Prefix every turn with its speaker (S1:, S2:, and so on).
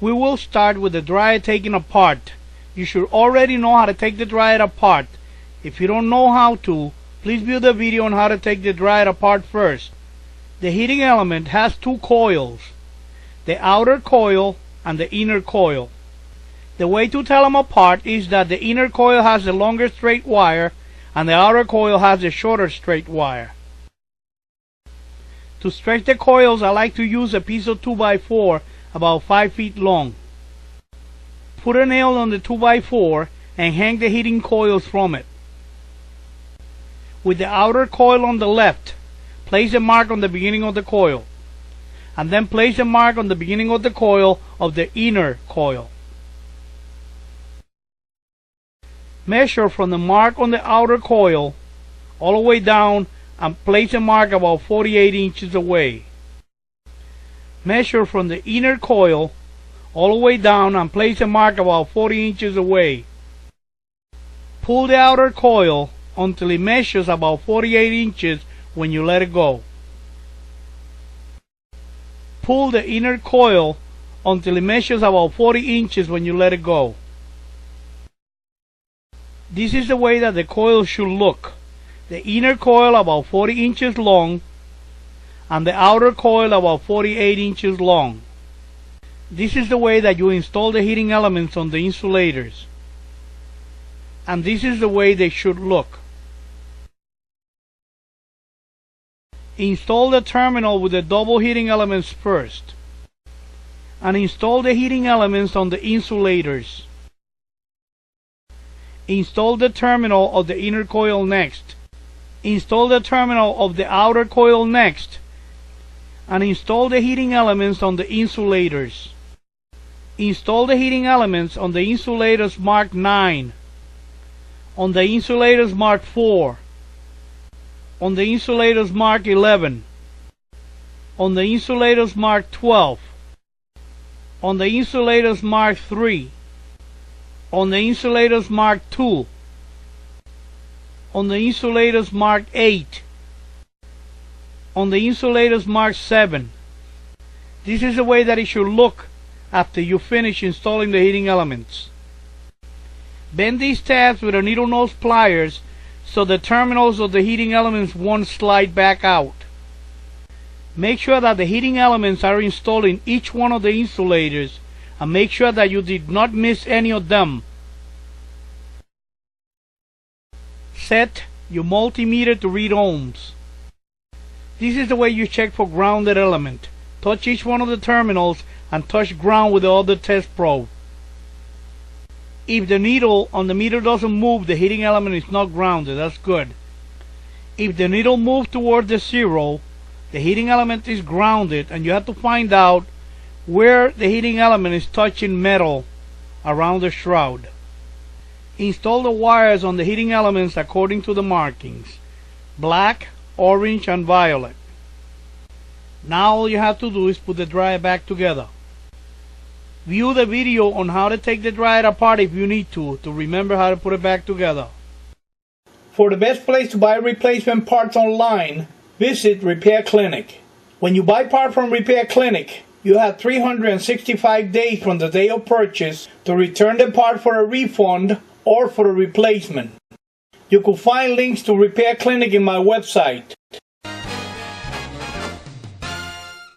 S1: We will start with the dryer taken apart. You should already know how to take the dryer apart. If you don't know how to, please view the video on how to take the dryer apart first. The heating element has two coils, the outer coil and the inner coil. The way to tell them apart is that the inner coil has the longer straight wire and the outer coil has the shorter straight wire. To stretch the coils, I like to use a piece of 2x4 about 5 feet long. Put a nail on the 2x4 and hang the heating coils from it. With the outer coil on the left, place a mark on the beginning of the coil, and then place a mark on the beginning of the coil of the inner coil. Measure from the mark on the outer coil all the way down and place a mark about 48 inches away. Measure from the inner coil all the way down and place a mark about 40 inches away. Pull the outer coil until it measures about 48 inches when you let it go. Pull the inner coil until it measures about 40 inches when you let it go. This is the way that the coil should look. The inner coil about 40 inches long and the outer coil about 48 inches long. This is the way that you install the heating elements on the insulators. And this is the way they should look. Install the terminal with the double heating elements first. And install the heating elements on the insulators. Install the terminal of the inner coil next. Install the terminal of the outer coil next. And install the heating elements on the insulators. Install the heating elements on the insulators marked 9, on the insulators marked 4, on the insulators marked 11, on the insulators marked 12, on the insulators marked 3, on the insulators marked 2, on the insulators marked 8, on the insulators marked 7. This is the way that it should look after you finish installing the heating elements. Bend these tabs with a needle nose pliers so the terminals of the heating elements won't slide back out. Make sure that the heating elements are installed in each one of the insulators and make sure that you did not miss any of them. Set your multimeter to read ohms. This is the way you check for grounded element. Touch each one of the terminals and touch ground with the other test probe. If the needle on the meter doesn't move, the heating element is not grounded. That's good. If the needle moves toward the 0, the heating element is grounded, and you have to find out where the heating element is touching metal around the shroud. Install the wires on the heating elements according to the markings: black, orange, and violet. Now all you have to do is put the dryer back together. View the video on how to take the dryer apart if you need to remember how to put it back together. For the best place to buy replacement parts online, visit Repair Clinic. When you buy part from Repair Clinic, you have 365 days from the day of purchase to return the part for a refund or for a replacement. You can find links to Repair Clinic in my website.